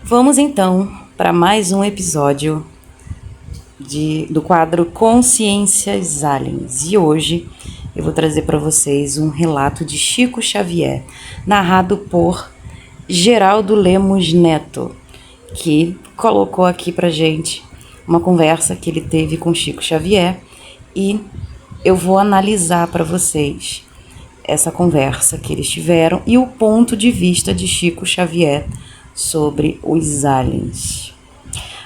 Vamos então para mais um episódio do quadro Consciências Aliens. E hoje eu vou trazer para vocês um relato de Chico Xavier, narrado por Geraldo Lemos Neto, que colocou aqui pra gente uma conversa que ele teve com Chico Xavier, e eu vou analisar para vocês essa conversa que eles tiveram e o ponto de vista de Chico Xavier sobre os aliens.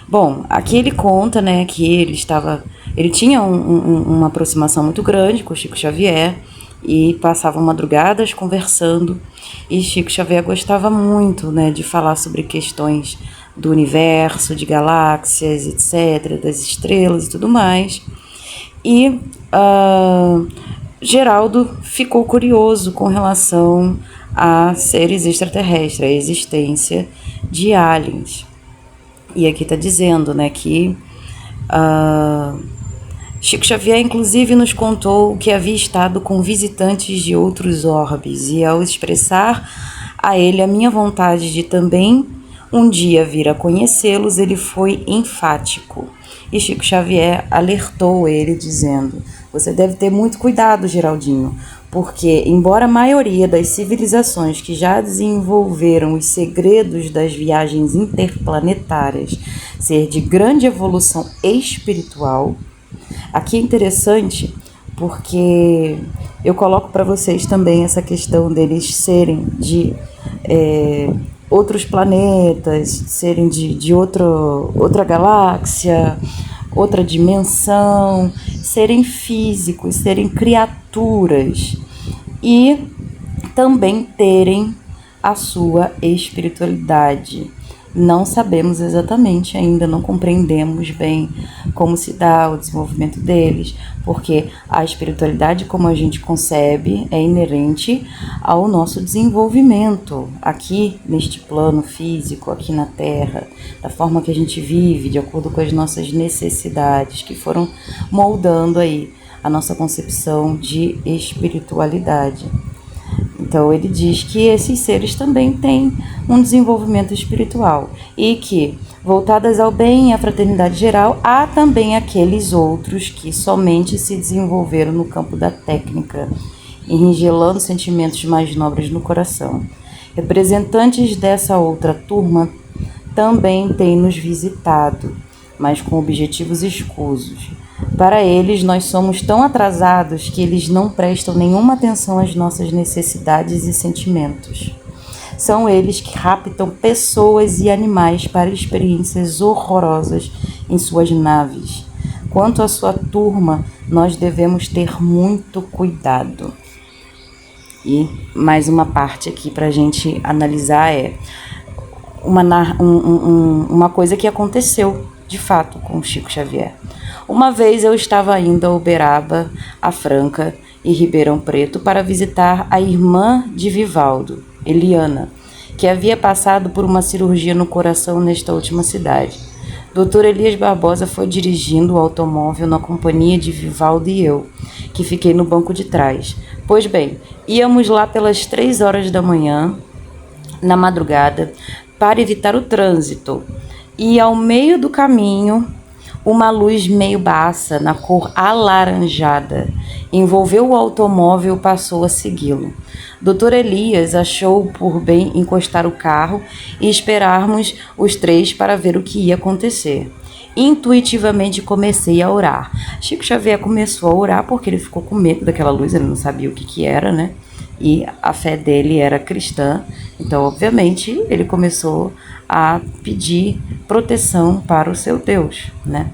Bom, aqui ele conta, né, que ele tinha uma aproximação muito grande com Chico Xavier e passavam madrugadas conversando, e Chico Xavier gostava muito, né, de falar sobre questões do universo, de galáxias, etc., das estrelas e tudo mais. E Geraldo ficou curioso com relação a seres extraterrestres, a existência de aliens. E aqui está dizendo, né, que Chico Xavier inclusive nos contou que havia estado com visitantes de outros orbes, e ao expressar a ele a minha vontade de também um dia vir a conhecê-los, ele foi enfático. E Chico Xavier alertou ele, dizendo: você deve ter muito cuidado, Geraldinho, porque, embora a maioria das civilizações que já desenvolveram os segredos das viagens interplanetárias ser de grande evolução espiritual, aqui é interessante porque eu coloco para vocês também essa questão deles serem de outros planetas, serem de outra galáxia, outra dimensão, serem físicos, serem criaturas e também terem a sua espiritualidade. Não sabemos exatamente ainda, não compreendemos bem como se dá o desenvolvimento deles, porque a espiritualidade, como a gente concebe, é inerente ao nosso desenvolvimento aqui neste plano físico, aqui na Terra, da forma que a gente vive, de acordo com as nossas necessidades, que foram moldando aí a nossa concepção de espiritualidade. Então ele diz que esses seres também têm um desenvolvimento espiritual e que, voltadas ao bem e à fraternidade geral, há também aqueles outros que somente se desenvolveram no campo da técnica, enrigelando sentimentos mais nobres no coração. Representantes dessa outra turma também têm nos visitado, mas com objetivos escusos. Para eles, nós somos tão atrasados que eles não prestam nenhuma atenção às nossas necessidades e sentimentos. São eles que raptam pessoas e animais para experiências horrorosas em suas naves. Quanto à sua turma, nós devemos ter muito cuidado. E mais uma parte aqui para a gente analisar é uma coisa que aconteceu de fato com Chico Xavier. Uma vez eu estava indo a Uberaba, a Franca e Ribeirão Preto para visitar a irmã de Vivaldo, Eliana, que havia passado por uma cirurgia no coração nesta última cidade. Dr. Elias Barbosa foi dirigindo o automóvel na companhia de Vivaldo e eu, que fiquei no banco de trás. Pois bem, íamos lá pelas 3 horas da manhã, na madrugada, para evitar o trânsito. E ao meio do caminho, uma luz meio baça, na cor alaranjada, envolveu o automóvel e passou a segui-lo. Dr. Elias achou por bem encostar o carro e esperarmos os 3 para ver o que ia acontecer. Intuitivamente comecei a orar. Chico Xavier começou a orar porque ele ficou com medo daquela luz, ele não sabia o que era, né? E a fé dele era cristã, então obviamente ele começou a pedir proteção para o seu Deus, né?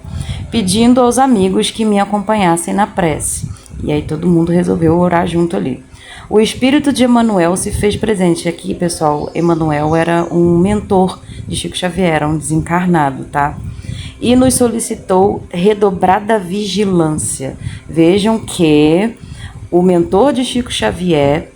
Pedindo aos amigos que me acompanhassem na prece. E aí todo mundo resolveu orar junto ali. O espírito de Emmanuel se fez presente aqui, pessoal. Emmanuel era um mentor de Chico Xavier, era um desencarnado, tá? E nos solicitou redobrada vigilância. Vejam que o mentor de Chico Xavier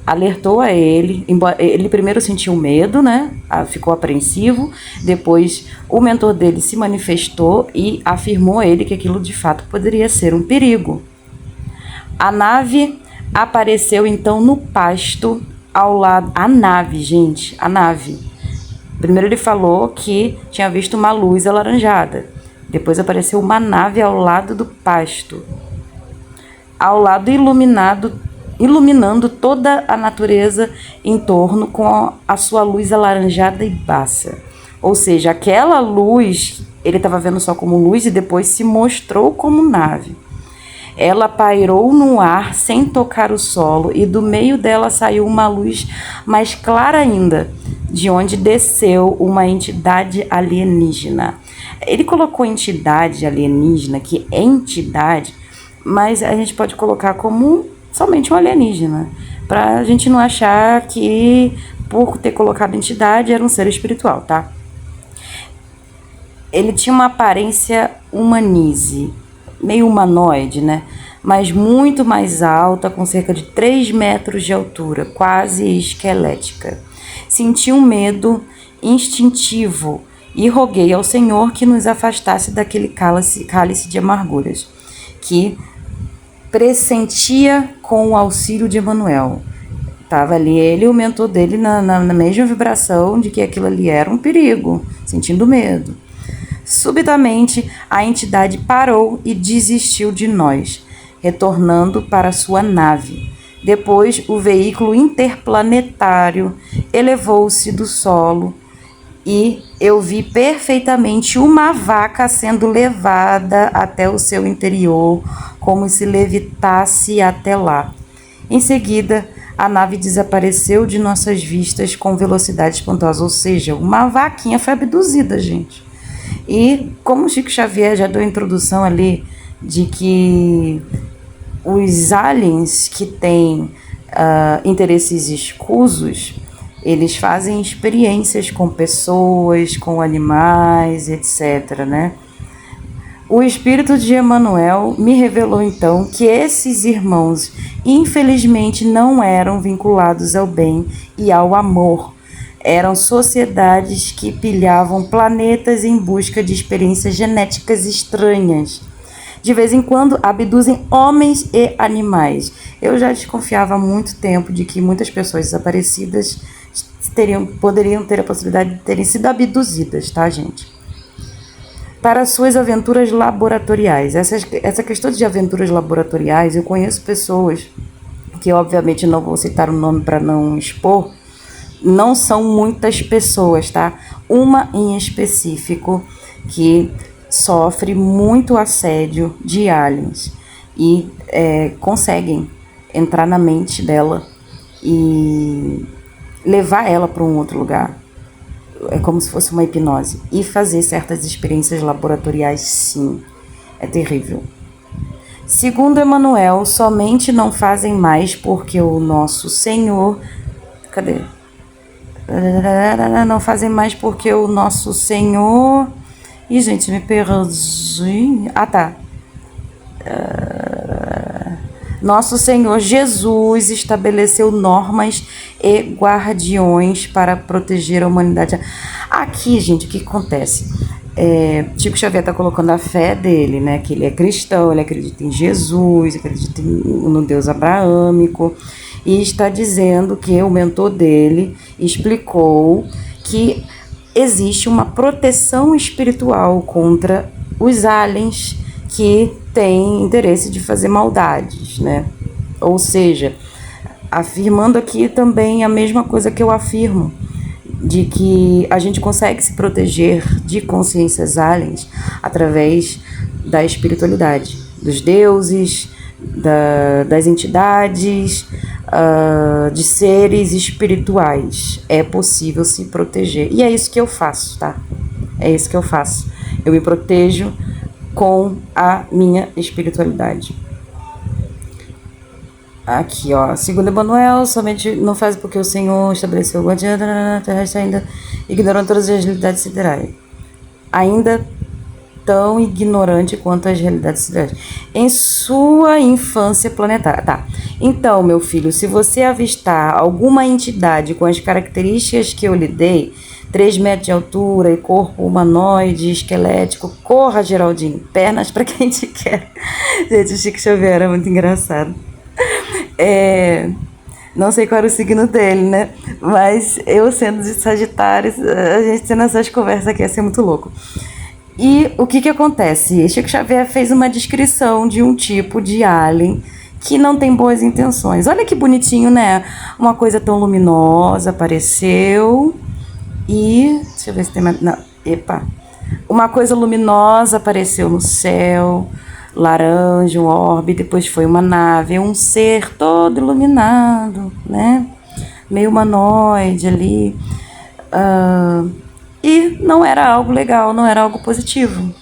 alertou a ele, embora ele primeiro sentiu medo, né? Ficou apreensivo. Depois o mentor dele se manifestou e afirmou a ele que aquilo de fato poderia ser um perigo. A nave apareceu então no pasto ao lado. A nave, gente, a nave Primeiro ele falou que tinha visto uma luz alaranjada. Depois apareceu uma nave ao lado do pasto, ao lado iluminando toda a natureza em torno com a sua luz alaranjada e baça. Ou seja, aquela luz ele estava vendo só como luz e depois se mostrou como nave. Ela pairou no ar sem tocar o solo e do meio dela saiu uma luz mais clara ainda, de onde desceu uma entidade alienígena. Ele colocou entidade alienígena, que é entidade, mas a gente pode colocar como somente um alienígena, para a gente não achar que por ter colocado entidade era um ser espiritual, tá? Ele tinha uma aparência humanize, meio humanoide, né? Mas muito mais alta, com cerca de 3 metros de altura, quase esquelética. Senti um medo instintivo e roguei ao Senhor que nos afastasse daquele cálice de amarguras, que pressentia com o auxílio de Emanuel. Estava ali ele e o mentor dele na mesma vibração de que aquilo ali era um perigo, sentindo medo. Subitamente, a entidade parou e desistiu de nós, retornando para sua nave. Depois, o veículo interplanetário elevou-se do solo e eu vi perfeitamente uma vaca sendo levada até o seu interior, como se levitasse até lá. Em seguida, a nave desapareceu de nossas vistas com velocidade espantosa, ou seja, uma vaquinha foi abduzida, gente. E como o Chico Xavier já deu a introdução ali de que os aliens que têm interesses escusos, eles fazem experiências com pessoas, com animais, etc., né? O espírito de Emanuel me revelou então que esses irmãos infelizmente não eram vinculados ao bem e ao amor. Eram sociedades que pilhavam planetas em busca de experiências genéticas estranhas. De vez em quando abduzem homens e animais. Eu já desconfiava há muito tempo de que muitas pessoas desaparecidas poderiam ter a possibilidade de terem sido abduzidas, tá, gente? Para suas aventuras laboratoriais. Essa questão de aventuras laboratoriais, eu conheço pessoas que obviamente não vou citar o nome para não expor, não são muitas pessoas, tá? Uma em específico que sofre muito assédio de aliens e conseguem entrar na mente dela e levar ela para um outro lugar. É como se fosse uma hipnose. E fazer certas experiências laboratoriais, sim. É terrível. Segundo Emanuel, somente não fazem mais porque o nosso Senhor... Cadê? Não fazem mais porque o nosso Senhor... Ih, gente, me perdi. Ah, tá. Nosso Senhor Jesus estabeleceu normas e guardiões para proteger a humanidade. Aqui, gente, o que acontece? Chico Xavier está colocando a fé dele, né? Que ele é cristão, ele acredita em Jesus, acredita no Deus abraâmico, e está dizendo que o mentor dele explicou que existe uma proteção espiritual contra os aliens que têm interesse de fazer maldades, né? Ou seja, afirmando aqui também a mesma coisa que eu afirmo, de que a gente consegue se proteger de consciências aliens através da espiritualidade, dos deuses, das entidades, de seres espirituais. É possível se proteger. E é isso que eu faço, tá? É isso que eu faço. Eu me protejo com a minha espiritualidade. Aqui, ó. Segundo Emanuel, somente não faz porque o Senhor estabeleceu o guardião terrestre, ainda ignorando todas as realidades siderais. Ainda tão ignorante quanto as realidades siderais. Em sua infância planetária. Tá. Então, meu filho, se você avistar alguma entidade com as características que eu lhe dei, 3 metros de altura e corpo humanoide, esquelético, corra, Geraldinho. Pernas pra quem te quer. Gente, o Chico Xavier é muito engraçado. Não sei qual era o signo dele, né? Mas eu sendo de Sagitário, a gente tendo essas conversas aqui ia ser muito louco. E o que acontece? Chico Xavier fez uma descrição de um tipo de alien que não tem boas intenções. Olha que bonitinho, né? Uma coisa tão luminosa apareceu e... Deixa eu ver se tem mais... Não, epa. Uma coisa luminosa apareceu no céu, laranja, um orbe, depois foi uma nave, um ser todo iluminado, né? Meio humanoide ali. E não era algo legal, não era algo positivo.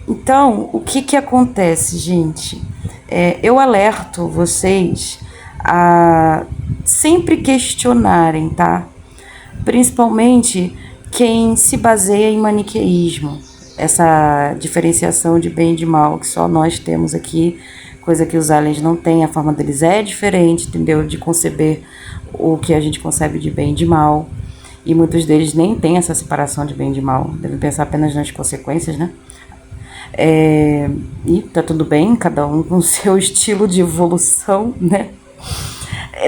Então, o que acontece, gente? Eu alerto vocês a sempre questionarem, tá? Principalmente quem se baseia em maniqueísmo, essa diferenciação de bem e de mal que só nós temos aqui, coisa que os aliens não têm, a forma deles é diferente, entendeu? De conceber o que a gente concebe de bem e de mal. E muitos deles nem têm essa separação de bem e de mal, devem pensar apenas nas consequências, né? E tá tudo bem, cada um com o seu estilo de evolução, né?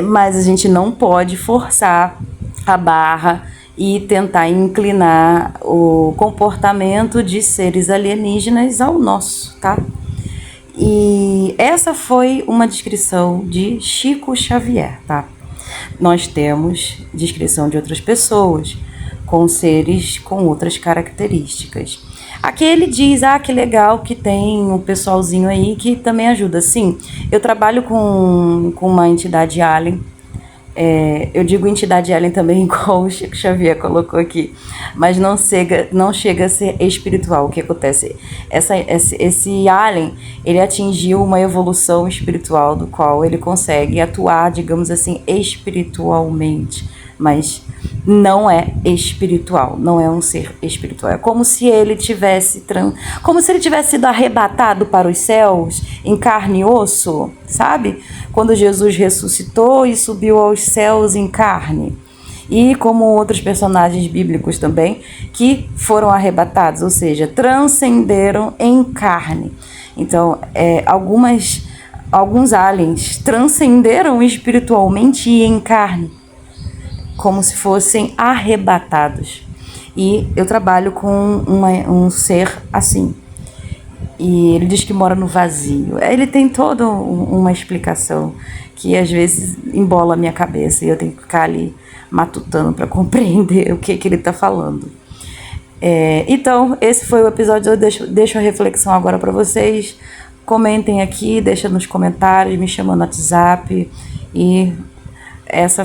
Mas a gente não pode forçar a barra e tentar inclinar o comportamento de seres alienígenas ao nosso, tá? E essa foi uma descrição de Chico Xavier, tá? Nós temos descrição de outras pessoas com seres com outras características. Aqui ele diz, que legal que tem um pessoalzinho aí que também ajuda. Sim, eu trabalho com uma entidade alien. Eu digo entidade alien também, igual o Chico Xavier colocou aqui, mas não chega a ser espiritual. O que acontece? Esse alien, ele atingiu uma evolução espiritual do qual ele consegue atuar, digamos assim, espiritualmente, mas não é espiritual, não é um ser espiritual. É como se ele tivesse sido arrebatado para os céus em carne e osso, sabe? Quando Jesus ressuscitou e subiu aos céus em carne. E como outros personagens bíblicos também, que foram arrebatados, ou seja, transcenderam em carne. Então, alguns aliens transcenderam espiritualmente e em carne, como se fossem arrebatados. E eu trabalho com um ser assim. E ele diz que mora no vazio. Ele tem toda uma explicação que às vezes embola a minha cabeça e eu tenho que ficar ali matutando para compreender o que ele está falando. Então, esse foi o episódio. Eu deixo a reflexão agora para vocês. Comentem aqui, deixa nos comentários, me chama no WhatsApp. E esse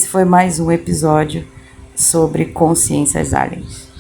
foi mais um episódio sobre consciências aliens.